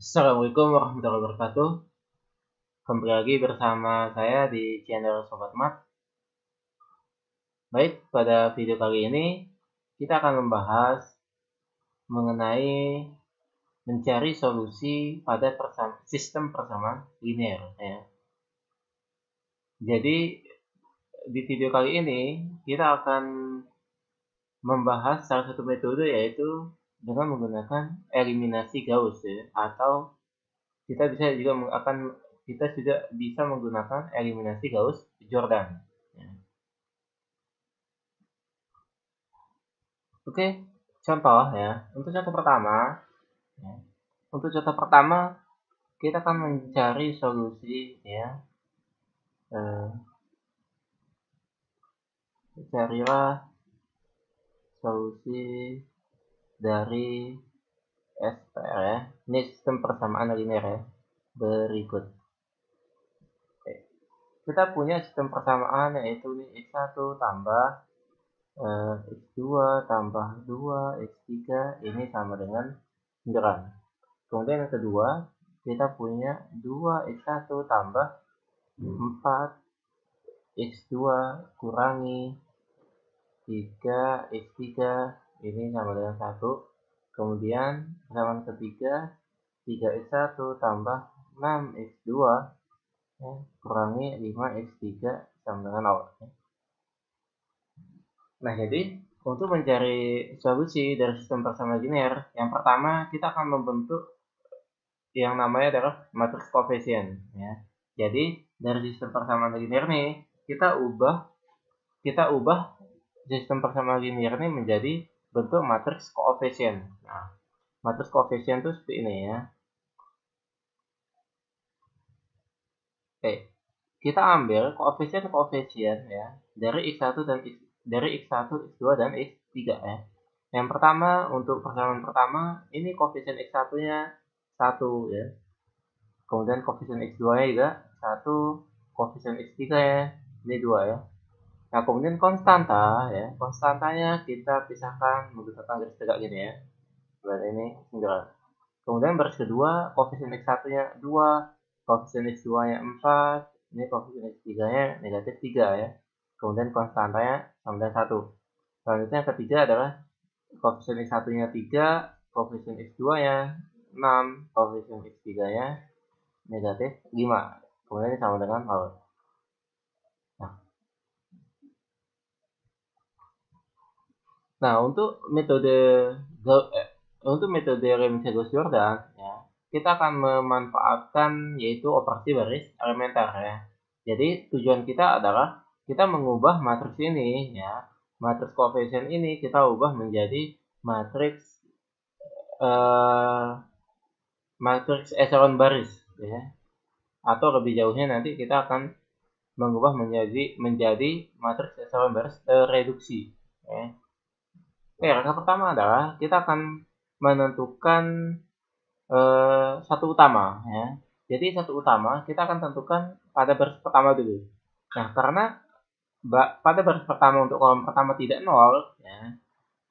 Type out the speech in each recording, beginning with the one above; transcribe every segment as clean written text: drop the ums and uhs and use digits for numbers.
Assalamualaikum warahmatullahi wabarakatuh. Kembali lagi bersama saya di channel Sobat Mat. Baik, pada video kali ini kita akan membahas mengenai mencari solusi pada sistem persamaan linear. Ya. Jadi di video kali ini kita akan membahas salah satu metode, yaitu dengan menggunakan eliminasi Gauss, ya, atau kita juga bisa menggunakan eliminasi Gauss-Jordan. Ya. Oke, contoh ya. Untuk contoh pertama kita akan mencari solusi, ya. Carilah solusi dari SPR, ya. Ini sistem persamaan linear, ya. Berikut. Oke. Kita punya sistem persamaan, yaitu X1 tambah X2 tambah 2 X3 ini sama dengan 9. Kemudian yang kedua, kita punya 2 X1 tambah 4 X2 kurangi 3 X3 ini sama dengan 1. Kemudian persamaan ketiga, 3X1 tambah 6X2 ya, kurangi 5X3 sama dengan 0. Nah, jadi untuk mencari solusi dari sistem persamaan linear, yang pertama kita akan membentuk yang namanya adalah matriks koefisien, ya. Jadi dari sistem persamaan linear nih kita ubah sistem persamaan linear ini menjadi bentuk matriks koefisien. Nah, matriks koefisien itu seperti ini, ya. Oke, kita ambil koefisien ya dari X1 X2 dan X3, ya. Yang pertama, untuk persamaan pertama ini koefisien X1-nya 1, ya. Kemudian koefisien X2-nya juga 1, koefisien X3-nya ini 2, ya. Nah, kemudian konstantanya kita pisahkan menggunakan garis tegak gini, ya. Berarti ini 9. Kemudian baris kedua, koefisien X1-nya 2, koefisien X2-nya 4, ini koefisien X3-nya negatif 3, ya. Kemudian konstantanya sama dengan 1. Selanjutnya ketiga adalah koefisien X1-nya 3, koefisien X2-nya 6, koefisien X3-nya negatif 5. Kemudian ini sama dengan 0. Nah, untuk metode eliminasi Gauss-Jordan, ya, kita akan memanfaatkan yaitu operasi baris elementer, ya. Jadi tujuan kita adalah kita mengubah matriks ini, ya. Matriks koefisien ini kita ubah menjadi matriks echelon baris, ya. Atau lebih jauhnya nanti kita akan mengubah menjadi matriks echelon baris tereduksi, ya. Oke, langkah pertama adalah kita akan menentukan satu utama, ya. Jadi satu utama kita akan tentukan pada baris pertama dulu. Nah, karena pada baris pertama untuk kolom pertama tidak 0, ya.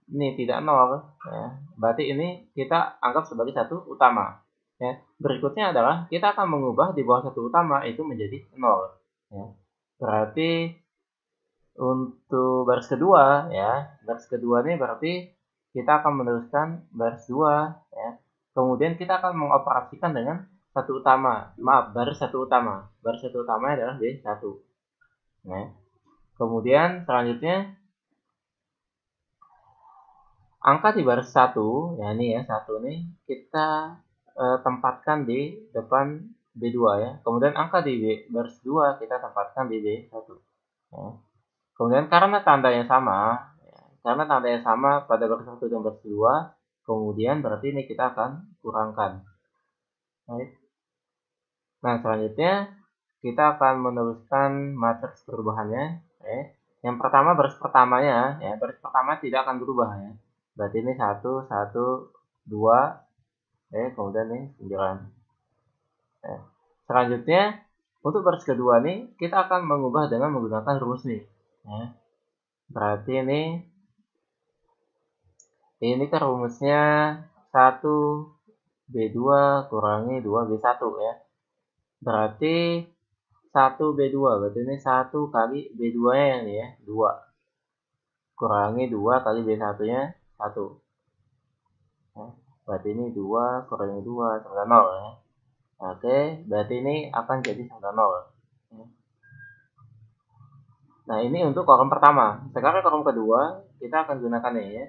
Ini tidak 0, ya. Berarti ini kita anggap sebagai satu utama, ya. Berikutnya adalah kita akan mengubah di bawah satu utama itu menjadi 0, ya. Berarti untuk baris kedua, ya, baris kedua ini berarti kita akan meneruskan baris 2, ya. Kemudian kita akan mengoperasikan dengan baris satu utama. Baris satu utama adalah B1. Nah, kemudian selanjutnya angka di baris 1, ya, ini ya, 1 nih kita tempatkan di depan B2, ya. Kemudian angka di baris 2 kita tempatkan di B1. Ya. Kemudian karena tandanya sama pada baris 1 dan baris 2, kemudian berarti ini kita akan kurangkan. Baik. Nah, selanjutnya kita akan meneruskan matriks perubahannya. Yang pertama baris pertamanya, ya, baris pertama tidak akan berubah, ya. Berarti ini 1, 1, 2, kemudian ini 9. Selanjutnya untuk baris kedua nih kita akan mengubah dengan menggunakan rumus nih, ya. Berarti ini kan rumusnya 1 B2 kurangi 2B1 ya. Berarti 1B2, berarti ini 1 kali B2 nya ini ya, 2. Kurangi 2 kali B1 nya 1. Ya, berarti ini 2 kurangi 2 sama 0 ya. Oke, berarti ini akan jadi sama 0. Nah, ini untuk kolom pertama. Sekarang kolom kedua, kita akan gunakan ini ya.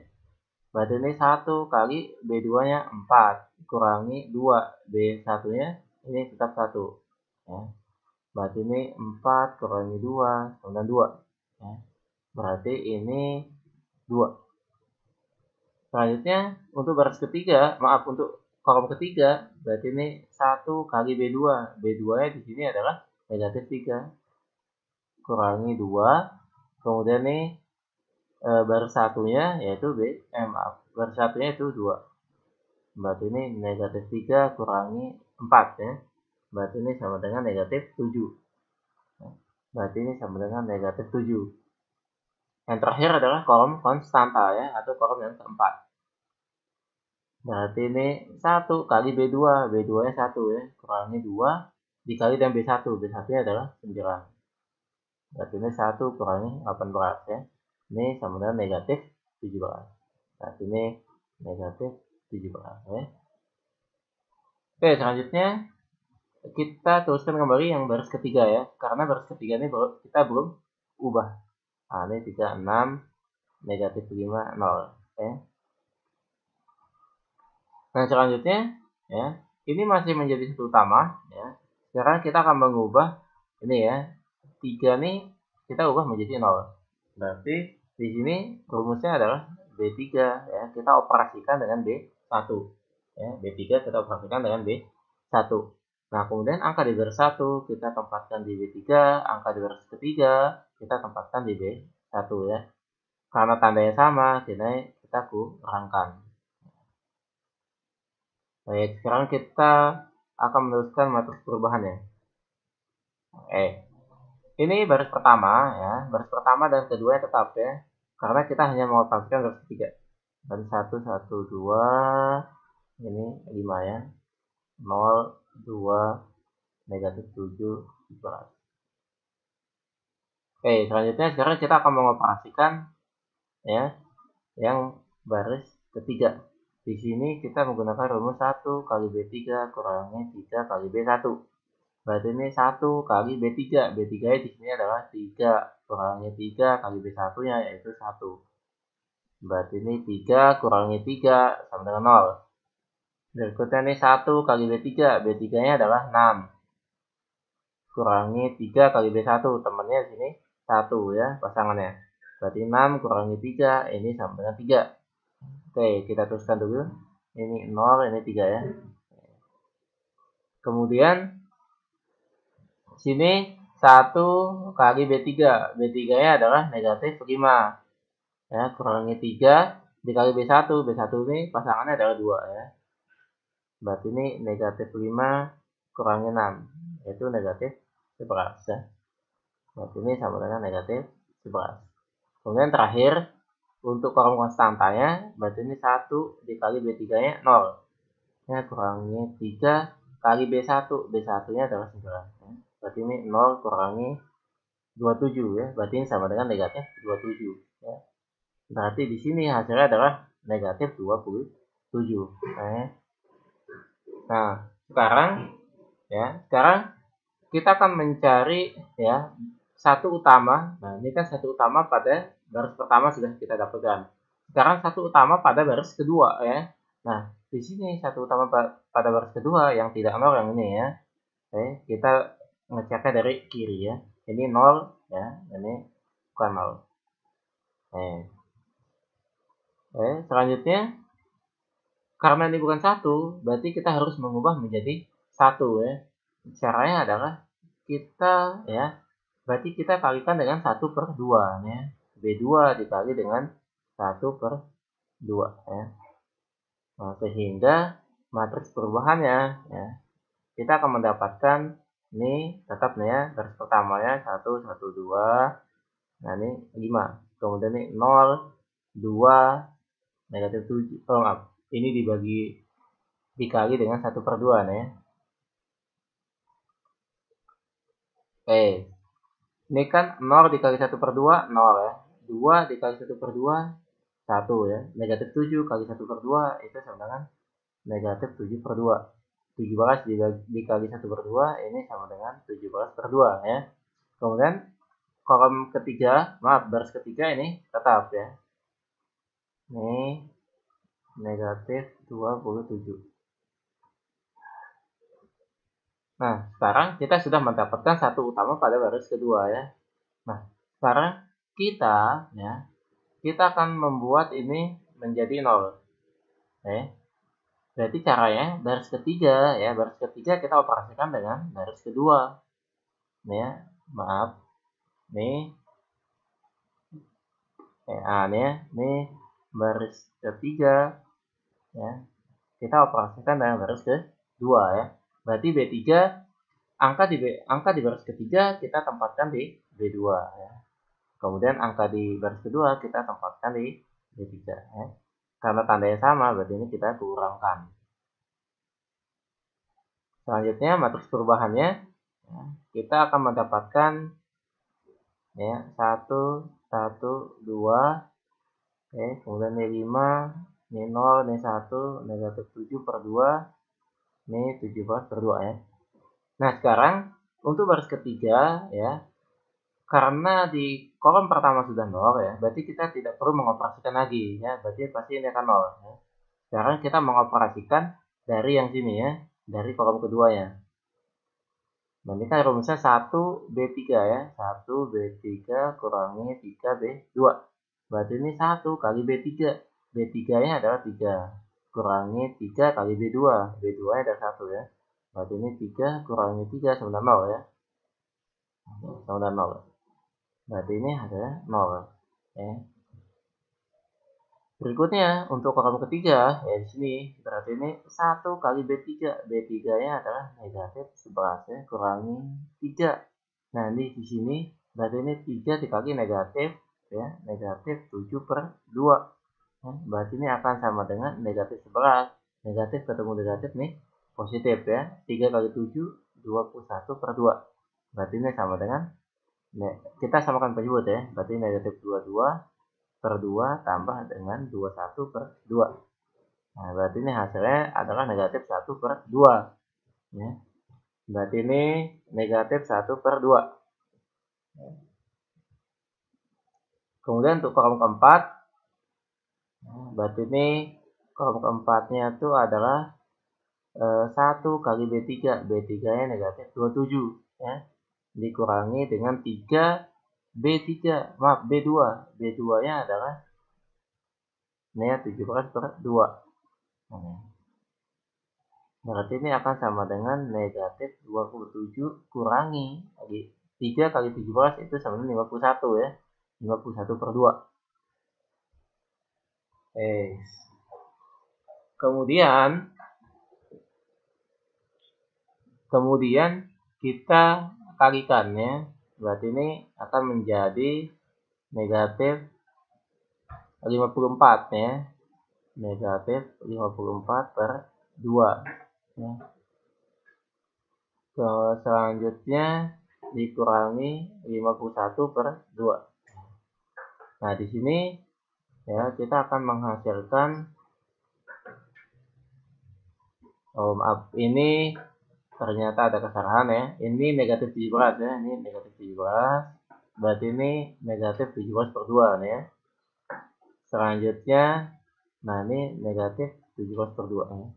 Berarti ini 1 kali B2 nya 4. Kurangi 2 B1 nya, ini tetap 1. Ya. Berarti ini 4 kurangi 2 sama 2. Ya. Berarti ini 2. Selanjutnya, untuk baris ketiga, maaf, untuk kolom ketiga, berarti ini 1 kali B2. B2 nya di sini adalah negatif 3. Kurangi 2. Kemudian nih baris satunya yaitu baris satunya itu 2. Berarti ini negatif 3 kurangi 4 ya. Berarti ini sama dengan negatif 7. Berarti ini sama dengan negatif 7. Yang terakhir adalah kolom konstanta ya, atau kolom yang keempat. Berarti ini 1 kali B2. B2 nya 1 ya. Kurangi 2 dikali dengan B1. B1 nya adalah 9. Berarti ini 1 kurangi 18 ya. Ini sama dengan negatif 17. Berarti ini negatif 17 ya. Oke, selanjutnya kita teruskan kembali yang baris ketiga ya. Karena baris ketiga ini kita belum ubah. Nah, ini 36, negatif 5, 0 ya. Nah, selanjutnya ya, ini masih menjadi satu utama ya. Sekarang kita akan mengubah ini ya. 3 nih kita ubah menjadi 0. Berarti di sini rumusnya adalah B3 ya. Kita operasikan dengan B1 ya. B3 kita operasikan dengan B1. Nah, kemudian angka di baris 1 kita tempatkan di B3, angka di baris ketiga kita tempatkan di B1 ya. Karena tandanya sama, kita kurangkan. Baik, sekarang kita akan meneruskan matriks perubahannya. Oke. Ini baris pertama ya, baris pertama dan kedua tetap ya. Karena kita hanya mengoperasikan baris ketiga. Baris 1, 1, 2, ini 5 ya. 0, 2, negatif 7, 11. Oke, selanjutnya sekarang kita akan mengoperasikan ya yang baris ketiga. Di sini kita menggunakan rumus 1 kali B3 kurangi 3 kali B1. Berarti ini 1 kali B3. B3 di sini adalah 3 kurangi 3 kali B1-nya yaitu 1. Berarti ini 3 kurangi 3 sama dengan 0. Berikutnya ini 1 kali B3. B3-nya adalah 6. Kurangi 3 kali B1. Temannya di sini 1 ya, pasangannya. Berarti 6 kurangi 3, ini sama dengan 3. Oke, kita teruskan dulu. Ini 0, ini 3 ya. Kemudian sini 1 kali B3. B3-nya adalah negatif 5. Ya, kurangi 3 dikali B1. B1 ini pasangannya adalah 2 ya. Berarti ini negatif 5 kurangi 6. Yaitu negatif 11 ya. Berarti ini sama dengan negatif 11. Kemudian terakhir, untuk kolom konstantanya, berarti ini 1 dikali B3-nya 0. Ya, kurangi 3 kali B1. B1-nya adalah 9. Ya. Berarti ini 0 kurangi 27 ya. Berarti ini sama dengan negatif 27 ya. Berarti di sini hasilnya adalah negatif 27. Nah, sekarang kita akan mencari ya satu utama. Nah, ini kan satu utama pada baris pertama sudah kita dapatkan. Sekarang satu utama pada baris kedua ya. Nah, di sini satu utama pada baris kedua yang tidak 0 yang ini ya. Oke, kita ngeceknya dari kiri ya. Ini 0 ya, ini bukan 0. Selanjutnya karena ini bukan 1, berarti kita harus mengubah menjadi 1 ya. Caranya adalah kita ya, berarti kita kalikan dengan 1/2 ya. B2 dikali dengan 1/2 ya. Nah, sehingga matriks perubahannya ya, kita akan mendapatkan ini tetap nih ya, garis pertamanya 1, 1, 2. Nah, ini 5. Kemudian ini 0, 2, negatif 7. Oh, maaf. Ini dibagi dikali dengan 1/2 nih ya. Oke, ini kan 0 dikali 1/2 0 ya. 2 dikali 1/2 1 ya. Negatif 7 kali 1/2 itu sama dengan negatif 7/2. 17 dikali 1/2 ini sama dengan 17/2 ya. Kemudian kolom ketiga, baris ketiga ini tetap ya. Ini negatif 27. Nah, sekarang kita sudah mendapatkan satu utama pada baris kedua ya. Nah, sekarang kita akan membuat ini menjadi 0. Berarti caranya baris ketiga ya, baris ketiga kita operasikan dengan baris kedua. Nih ya, maaf. Nih. Nih baris ketiga ya. Kita operasikan dengan baris kedua ya. Berarti B3 angka di baris ketiga kita tempatkan di B2 ya. Kemudian angka di baris kedua kita tempatkan di B3 ya. Karena tandanya sama, berarti ini kita kurangkan. Selanjutnya matriks perubahannya ya, kita akan mendapatkan ya 1 1 2 kemudian ini 5 ini 0 ini 1 negatif 7/2 ini 17/2 ya. Nah, sekarang untuk baris ketiga ya, karena di kolom pertama sudah 0 ya, berarti kita tidak perlu mengoperasikan lagi ya, berarti pasti ini akan 0 ya. Sekarang kita mengoperasikan dari yang sini ya, dari kolom kedua ya. Nah, ini kan rumusnya 1B3 ya, 1B3 kurangi 3B2. Berarti ini 1 kali B3. B3-nya adalah 3. Kurangi 3 kali B2. B2-nya adalah 1 ya. Berarti ini 3 kurangi 3 sama dengan 0 ya. Sama dengan 0. Berarti ini adalah 0 ya. Berikutnya untuk kolom ketiga ya di sini berarti ini 1 kali B3. B3-nya adalah negatif 11 ya, kurangi 3. Nah, ini di sini berarti ini 3 dikali negatif ya, negatif 7/2. Ya, berarti ini akan sama dengan negatif 11. Negatif ketemu negatif nih positif ya. 3 kali 7 21/2. Berarti ini sama dengan kita samakan penyebut ya. Berarti negatif 22/2 tambah dengan 21/2. Nah, berarti ini hasilnya adalah negatif 1/2 ya. Berarti ini negatif 1/2. Kemudian untuk kolom keempat, berarti ini kolom keempatnya itu adalah 1 kali B3. B3-nya negatif 27 ya. Dikurangi dengan 3 B3, maaf B2. B2-nya adalah ini 17/2. Berarti ini akan sama dengan negatif 27 kurangi 3 kali 17 itu sama dengan 51 ya. 51/2. Kemudian kita kalikan ya. Berarti ini akan menjadi negatif 54 ya. Negatif 54/2 ya. Selanjutnya dikurangi 51/2. Nah, di sini ya kita akan menghasilkan ini ternyata ada kesalahan ya. Ini negatif 17 ya, ini negatif 17. Berarti ini negatif 17/2 nih ya. Selanjutnya nah ini negatif 17/2 ya.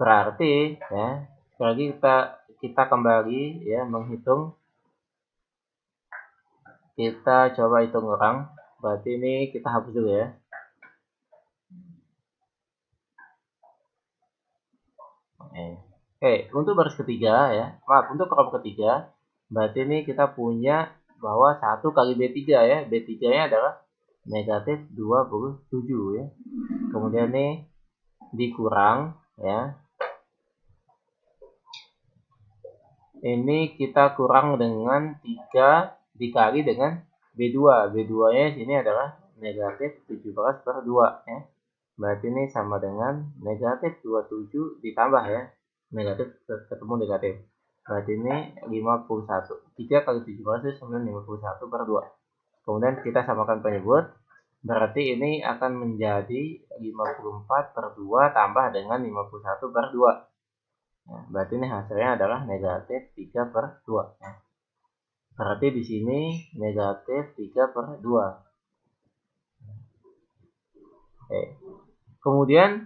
Berarti ya, sekali lagi kita kembali ya menghitung. Kita coba hitung ulang. Berarti ini kita hapus dulu ya. Oke, untuk baris ketiga ya. Maaf, untuk kolom ketiga. Berarti ini kita punya bahwa 1 kali B3 ya. B3-nya adalah negatif 27 ya. Kemudian ini dikurang ya. Ini kita kurang dengan 3 dikali dengan B2. B2-nya sini adalah negatif 17/2 ya. Berarti ini sama dengan negatif 27 ditambah ya. Negatif ketemu negatif. Berarti ini 51. 3 kali 17 itu sama dengan 51 per 2. Kemudian kita samakan penyebut. Berarti ini akan menjadi 54 per 2 tambah dengan 51 per 2. Nah, berarti ini hasilnya adalah negatif 3 per 2. Nah, berarti di sini negatif 3 per 2. Oke. Kemudian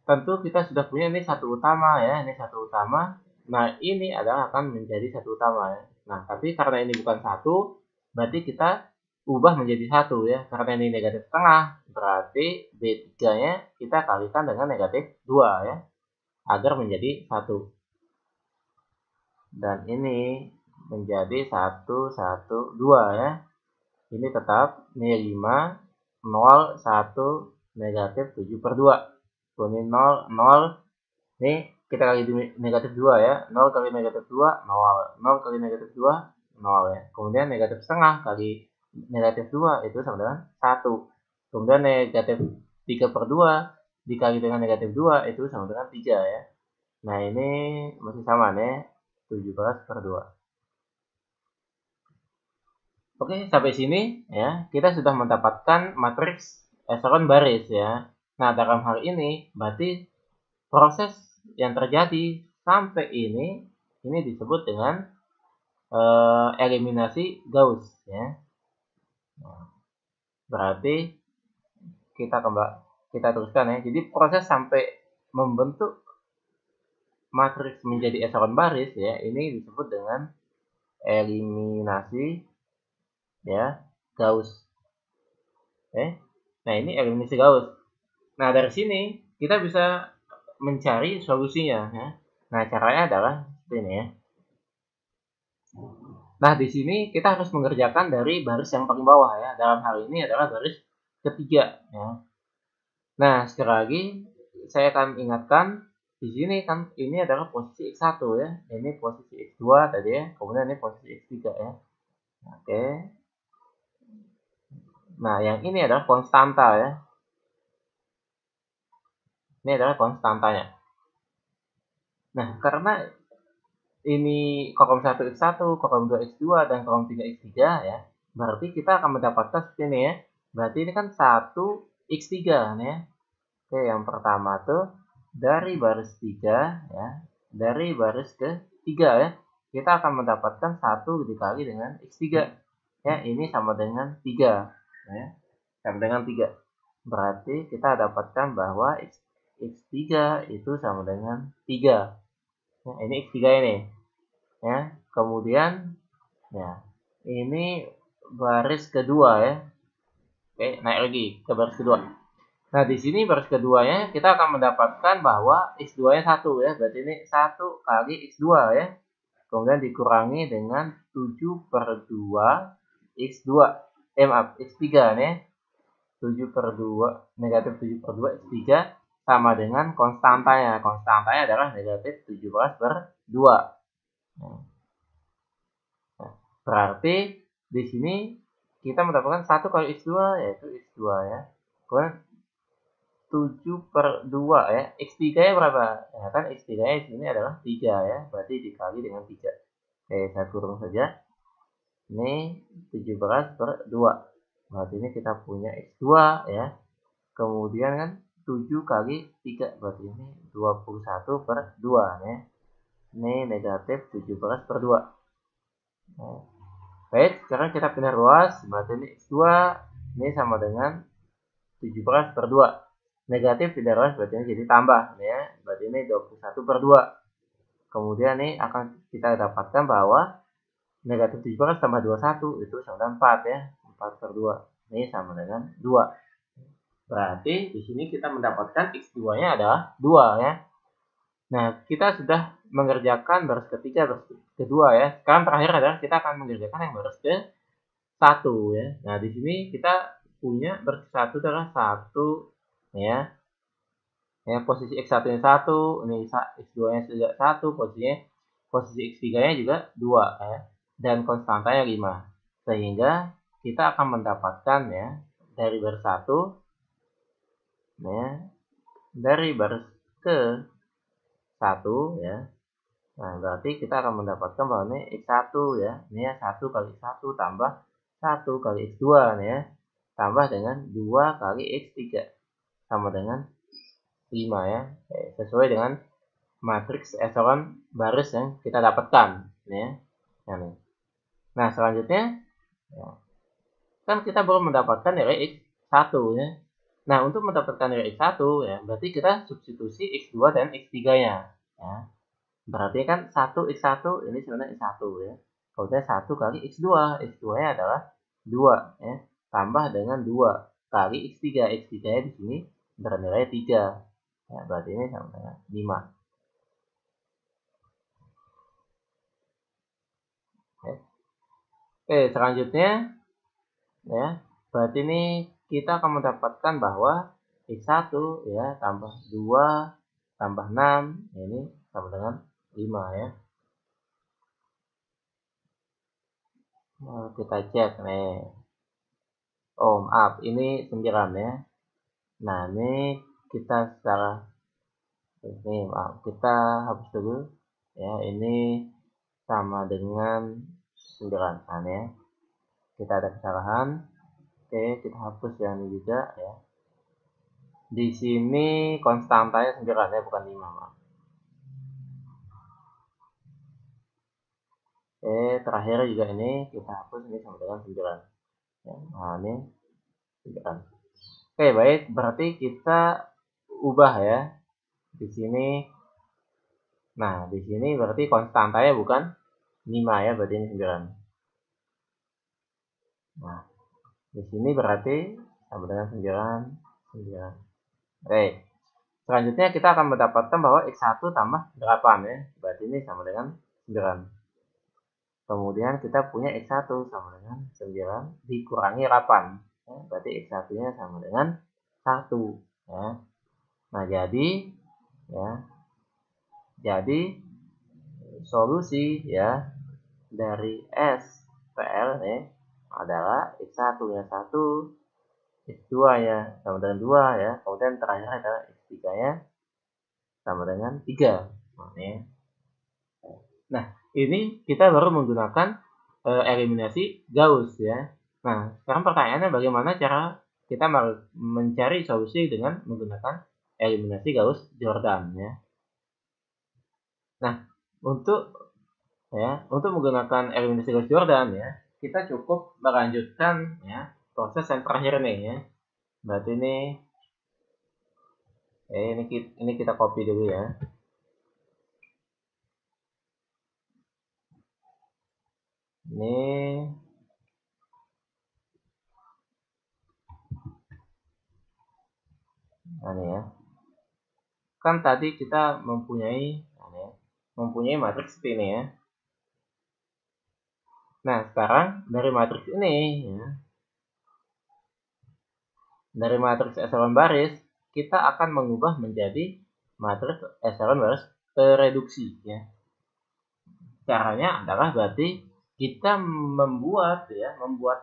tentu kita sudah punya ini satu utama ya, ini satu utama. Nah, ini adalah akan menjadi satu utama ya. Nah, tapi karena ini bukan satu, berarti kita ubah menjadi satu ya. Karena ini negatif setengah, berarti B3-nya kita kalikan dengan negatif 2 ya, agar menjadi satu. Dan ini menjadi 1, 1, 2 ya. Ini tetap, ini 5, 0, 1, negatif 7 per 2. Ini 0, 0, ini kita kali negatif 2 ya. 0 kali negatif 2, 0. 0 kali negatif 2, 0 ya. Kemudian negatif setengah kali negatif 2 itu sama dengan 1. Kemudian negatif 3 per 2 dikali dengan negatif 2 itu sama dengan 3 ya. Nah ini masih sama nih, 17 per 2. Oke, sampai sini ya, kita sudah mendapatkan matriks echelon baris ya. Nah, dalam hal ini berarti proses yang terjadi sampai ini disebut dengan eliminasi Gauss ya. Nah, berarti kita teruskan ya. Jadi proses sampai membentuk matriks menjadi echelon baris ya, ini disebut dengan eliminasi ya Gauss. Nah ini eliminasi Gauss. Nah dari sini kita bisa mencari solusinya ya. Nah caranya adalah seperti ini ya. Nah di sini kita harus mengerjakan dari baris yang paling bawah ya. Dalam hal ini adalah baris ketiga ya. Nah sekali lagi saya akan ingatkan di sini kan ini adalah posisi X1 ya. Ini posisi X2 tadi ya. Kemudian ini posisi X3 ya. Oke. Nah, yang ini adalah konstanta ya. Ini adalah konstantanya. Nah, karena ini kolom 1 X1, kolom 2 X2, dan kolom 3 X3 ya, berarti kita akan mendapatkan seperti ini ya. Berarti ini kan 1 X3 nih ya. Oke, yang pertama tuh dari baris 3 ya, dari baris ke 3 ya, kita akan mendapatkan 1 dikali dengan X3. Ya, ini sama dengan 3 ya. Sama dengan 3. Berarti kita dapatkan bahwa X3 itu sama dengan 3. Ya, ini X3 ini. Ya, kemudian ya, ini baris kedua ya. Oke, naik lagi ke baris kedua. Nah, di sini baris keduanya kita akan mendapatkan bahwa X2-nya 1 ya. Berarti ini 1 kali X2 ya. Kemudian dikurangi dengan 7 per 2 X2. Maaf, X3 nih. 7 per 2, negatif 7 per 2 X3 sama dengan konstantanya. Konstantanya adalah negatif 17 per 2. Nah, berarti di sini kita mendapatkan 1 kali X2 yaitu X2 ya. Kemudian 7 per 2 ya. X3 nya berapa? Ya kan X3 nya di sini adalah 3 ya. Berarti dikali dengan 3. Oke, saya kurung saja. Ini 17 per 2. Berarti ini kita punya X2 ya. Kemudian kan 7 kali 3 berarti ini 21 per 2 ya. Ini negatif 17 per 2. Nah, baik, sekarang kita pindah ruas. Berarti ini X2 ini sama dengan 17 per 2. Negatif pindah ruas berarti ini jadi tambah ya. Berarti ini 21 per 2. Kemudian ini akan kita dapatkan bahwa negatif 17 tambah 21 itu sama dengan 4 ya. 4 per 2. Ini sama dengan 2. Berarti di sini kita mendapatkan X2-nya adalah 2 ya. Nah, kita sudah mengerjakan baris ketiga, baris kedua ya. Sekarang terakhir adalah kita akan mengerjakan yang baris ke 1 ya. Nah, di sini kita punya baris 1 adalah 1 ya. Ya, posisi X1-nya 1, ini X2-nya juga 1, posisi X3-nya juga 2 ya. Dan konstantanya 5. Sehingga kita akan mendapatkan ya dari baris 1 ya, dari baris ke 1 ya. Nah, berarti kita akan mendapatkan bahwa ini X1 ya. Ini ya 1 kali X1 tambah 1 kali X2 nih ya. Tambah dengan 2 kali X3 sama dengan 5 ya. Sesuai dengan matriks echelon baris yang kita dapatkan ya. Nah, selanjutnya ya, kan kita baru mendapatkan nilai X1 ya. Nah, untuk mendapatkan nilai X1 ya, berarti kita substitusi X2 dan X3-nya ya. Berarti kan 1 X1 ini sebenarnya X1 ya. Kemudian 1 kali X2. X2-nya adalah 2 ya. Tambah dengan 2 kali X3. X3-nya di sini bernilai 3. Ya, berarti ini sama dengan 5. Ya. Oke, selanjutnya ya. Berarti ini kita akan mendapatkan bahwa X1 ya tambah 2 tambah 6 ini sama dengan 5 ya. Nah, kita cek nih. Oh, maaf, ini 9 ya. Nah, ini kita secara ini maaf, kita hapus dulu. Ya, ini sama dengan 9 kan ya. Kita ada kesalahan. Oke, kita hapus yang ini juga ya. Di sini konstantanya 9 ya, bukan 5, maaf. Terakhir juga ini kita hapus, ini sama dengan 9 ya. Nah, ini 9. Oke, baik, berarti kita ubah ya di sini. Nah, di sini berarti konstantanya bukan 5 ya, berarti ini 9. Nah, di sini berarti sama dengan 9 9. Oke, selanjutnya kita akan mendapatkan bahwa X1 tambah 8 ya, berarti ini sama dengan 9. Kemudian kita punya X1 sama dengan 9 dikurangi 8 ya, berarti X1 nya sama dengan 1 ya. Nah, jadi solusi ya dari SPL nih adalah X1 nya 1, X2 nya sama dengan 2 ya, kemudian terakhir adalah X3 nya sama dengan 3. Nah, ini kita baru menggunakan eliminasi Gauss ya. Nah, sekarang pertanyaannya bagaimana cara kita mencari solusi dengan menggunakan eliminasi Gauss-Jordan ya. Nah, untuk menggunakan eliminasi Gauss-Jordan ya, kita cukup melanjutkan ya proses yang terakhir nih ya. Berarti ini kita copy dulu ya. Ini ya. Kan tadi kita mempunyai matriks ini ya. Nah, sekarang dari matriks ini ya, dari matriks echelon baris kita akan mengubah menjadi matriks echelon baris tereduksi ya. Caranya adalah berarti kita membuat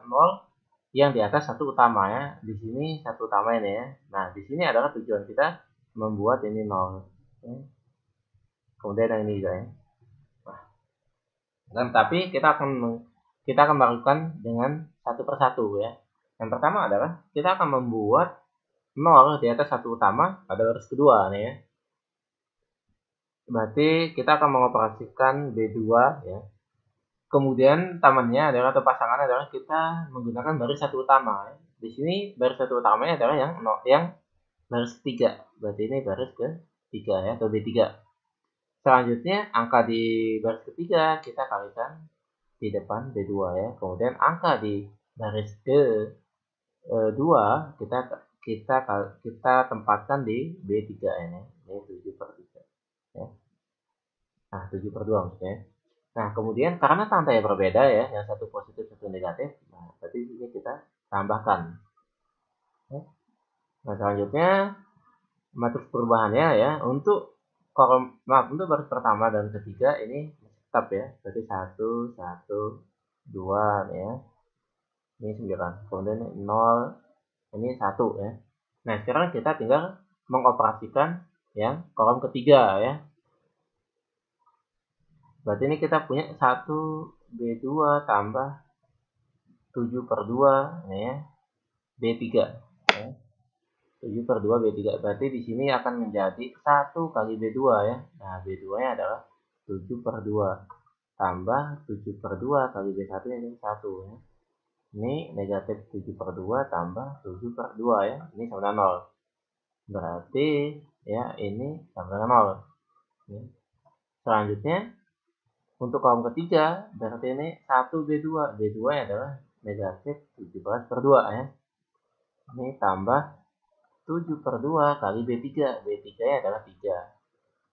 nol yang di atas satu utama ya. Di sini satu utama ini ya. Nah, di sini adalah tujuan kita membuat ini nol. Ya. Kemudian yang ini juga ya. Nah, tapi kita akan melakukan dengan satu persatu ya. Yang pertama adalah kita akan membuat nol di atas satu utama pada baris kedua nih ya. Berarti kita akan mengoperasikan B2 ya. Kemudian tamannya adalah atau pasangannya adalah kita menggunakan baris satu utama. Ya. Di sini baris satu utamanya adalah yang baris ketiga. Berarti ini baris ketiga ya atau B3. Selanjutnya angka di baris ketiga kita kalikan di depan B2 ya. Kemudian angka di baris ke-2 kita tempatkan di B3 ini. Ini 7/3 ya. Nah, 7/2 maksudnya. Nah, kemudian karena tanggalnya berbeda ya, yang satu positif satu negatif, nah berarti ini kita tambahkan. Ya. Nah, selanjutnya matriks perubahannya ya untuk untuk baris pertama dan ketiga ini tetap ya, berarti 1 1 2 ya. Ini 9. Kemudian 0 ini 1 ya. Nah, sekarang kita tinggal mengoperasikan yang kolom ketiga ya. Berarti ini kita punya 1B2 tambah 7/2 ya, B3 ya. 7/2 B3. Berarti di sini akan menjadi 1 kali B2 ya. Nah, B2-nya adalah 7/2 tambah 7/2 kali B1 ini 1 ya. Ini negatif 7/2 tambah 7/2 ya. Ini sama dengan 0. Berarti ya ini sama dengan 0. Ya. Selanjutnya untuk kolom ketiga berarti ini 1B2. B2-nya adalah negatif 17/2 ya. Ini tambah 7/2 kali B3. B3-nya adalah 3.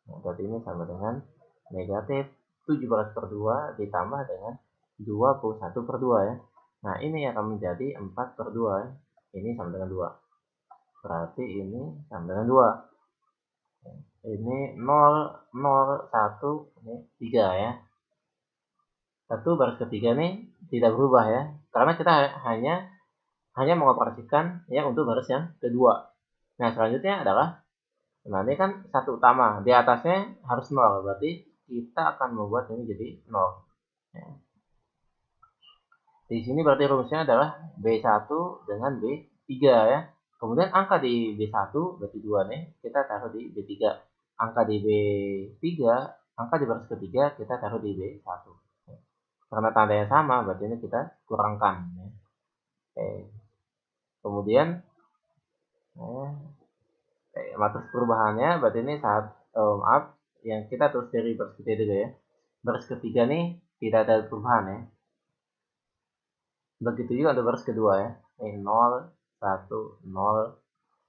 Nah, berarti ini sama dengan negatif 17/2 ditambah dengan 21/2 ya. Nah, ini akan menjadi 4/2 ya. Ini sama dengan 2. Berarti ini sama dengan 2. Ini 0, 0, 1, ini 3 ya. 1 baris ketiga nih tidak berubah ya. Karena kita hanya mengoperasikan ya untuk baris yang kedua. Nah, selanjutnya adalah, nah ini kan satu utama, di atasnya harus 0, berarti kita akan membuat ini jadi 0. Ya. Di sini berarti rumusnya adalah B1 dengan B3 ya. Kemudian angka di B1 berarti 2 nih, kita taruh di B3. Angka di B3, angka di baris ketiga kita taruh di B1. Karena tandanya sama, berarti ini kita kurangkan ya. Oke. Kemudian matriks perubahannya berarti ini saat maaf yang kita tulis dari baris ketiga dulu ya. Baris ketiga nih tidak ada perubahan ya. Begitu juga untuk baris kedua ya. Ini 0, 1, 0,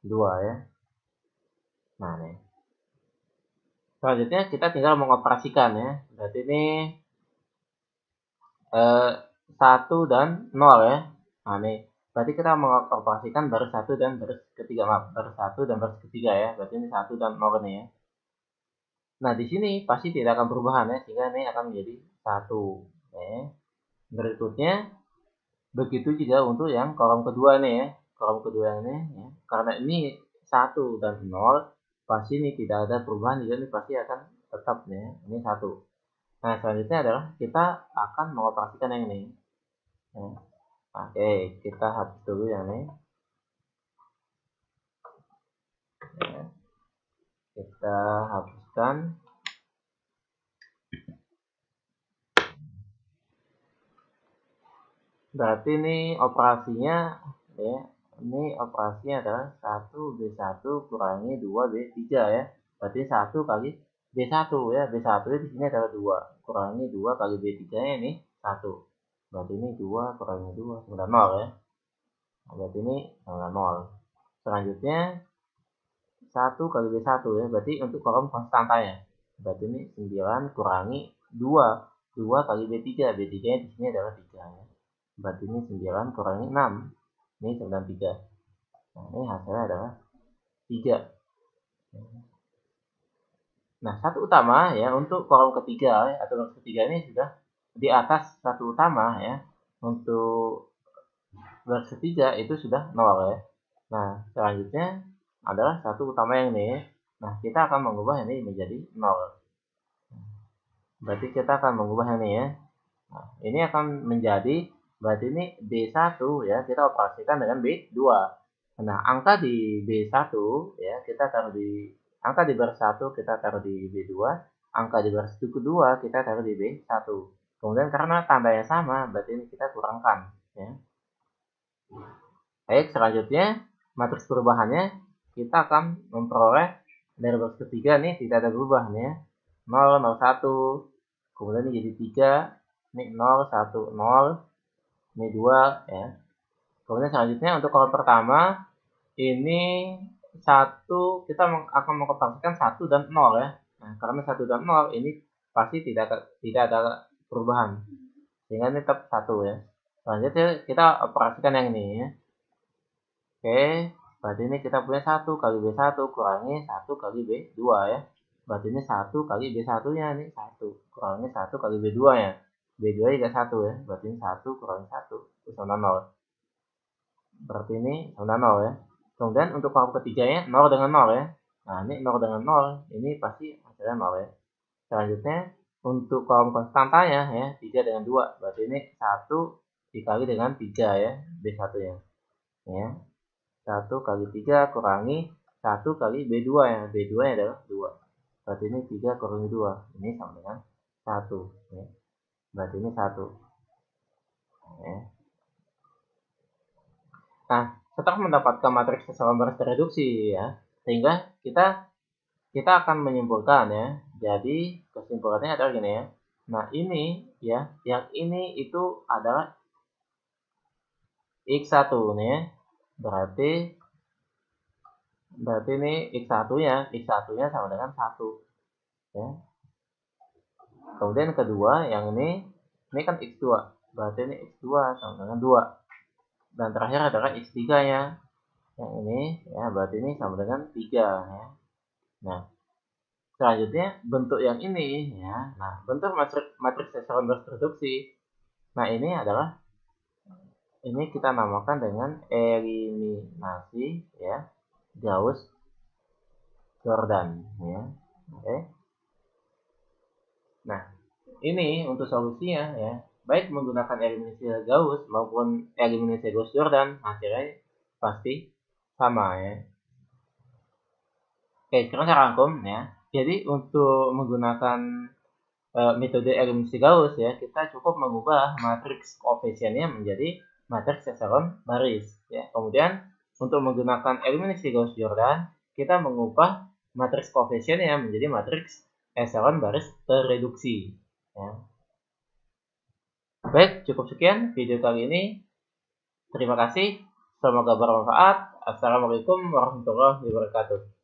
2 ya. Nah nih. Selanjutnya kita tinggal mengoperasikan ya. Berarti ini 1 dan 0 ya. Nah nih. Berarti kita mengoperasikan baris 1 dan baris ketiga. Maaf, baris 1 dan baris ketiga ya. Berarti ini 1 dan 0 nih ya. Nah, di sini pasti tidak akan perubahan ya, sehingga ini akan menjadi 1. Ya. Berikutnya, begitu juga untuk yang kolom kedua nih ya. Kolom kedua ini, ya. Karena ini 1 dan 0, pasti ini tidak ada perubahan, jadi ini pasti akan tetap nih ya. Ini 1. Nah, selanjutnya adalah kita akan mengoperasikan yang ini. Ya. Oke, kita hapus dulu yang ini. Ya. Kita hapuskan. Berarti ini operasinya ya, ini operasinya adalah 1B1 kurangi 2B3 ya. Berarti 1 kali B1 ya. B1 di sini adalah 2 kurangi 2 kali B3 nya ini 1. Berarti ini 2 kurangi 2 sama dengan 0 ya. Berarti ini sama dengan 0. Selanjutnya 1 kali B1 ya. Berarti untuk kolom konstantanya. Berarti ini 9 kurangi 2. 2 kali B3. B3 nya di sini adalah 3 ya. Berarti ini 9 kurangi 6. Ini 93. Nah, ini hasilnya adalah 3. Nah, satu utama ya untuk kolom ketiga ya, atau baris ketiga ini sudah di atas satu utama ya. Untuk baris ketiga itu sudah 0 ya. Nah, selanjutnya adalah satu utama yang ini. Nah, kita akan mengubah ini menjadi 0. Berarti kita akan mengubah ini ya. Nah, ini akan menjadi, berarti ini B1 ya, kita operasikan dengan B2. Nah, angka di B1 ya, kita taruh di, angka di baris 1 kita taruh di B2, angka di baris kedua kita taruh di B1. Kemudian karena tandanya sama, berarti ini kita kurangkan ya. Baik, selanjutnya matriks perubahannya kita akan memperoleh dari baris ketiga nih tidak ada berubah nih ya. 0, 0, 1, kemudian ini jadi 3, ini 0, 1, 0, ini 2 ya. Kemudian selanjutnya untuk kolom pertama ini 1, kita akan mengoperasikan 1 dan 0 ya. Nah, karena 1 dan 0 ini pasti tidak ada perubahan. Sehingga ini tetap 1 ya. Selanjutnya kita operasikan yang ini ya. Oke, berarti ini kita punya 1 kali B1 kurangi 1 kali B2 ya. Berarti ini 1 kali B1-nya ini 1 kurangi 1 kali B2-nya. B2 juga 1 ya. Berarti ini 1 kurangi 1 itu sama 0. Berarti ini sama 0 ya. Kemudian untuk kolom ketiganya 0 dengan 0 ya. Nah, ini 0 dengan 0, ini pasti hasilnya 0 ya. Selanjutnya untuk kolom konstantanya ya, 3 dengan 2, berarti ini 1 dikali dengan 3 ya, B1-nya. Ya. 1 kali 3 kurangi 1 kali B2 ya. B2-nya adalah 2. Berarti ini 3 kurangi 2. Ini sama dengan 1 ya. Berarti ini 1. Ya. Nah, setelah mendapatkan matriks sesuai baris reduksi ya, sehingga kita akan menyimpulkan ya. Jadi kesimpulannya adalah gini ya. Nah, ini ya, yang ini itu adalah X1 nih ya. Berarti ini X1-nya sama dengan 1 ya. Kemudian kedua yang ini kan X2. Berarti ini X2 sama dengan 2. Dan terakhir adalah X3-nya. Yang ini ya, berarti ini sama dengan 3 ya. Nah, selanjutnya bentuk yang ini ya. Nah, bentuk matriks echelon berreduksi. Nah, ini adalah kita namakan dengan eliminasi ya, Gauss-Jordan ya. Oke. Nah, ini untuk solusinya ya. Baik menggunakan eliminasi Gauss maupun eliminasi Gauss-Jordan, hasilnya pasti sama ya. Oke, sekarang saya rangkum ya. Jadi untuk menggunakan metode eliminasi Gauss ya, kita cukup mengubah matriks koefisiennya menjadi matriks echelon baris ya. Kemudian untuk menggunakan eliminasi Gauss-Jordan, kita mengubah matriks koefisiennya menjadi matriks echelon baris tereduksi ya. Baik, cukup sekian video kali ini. Terima kasih. Semoga bermanfaat. Assalamualaikum warahmatullahi wabarakatuh.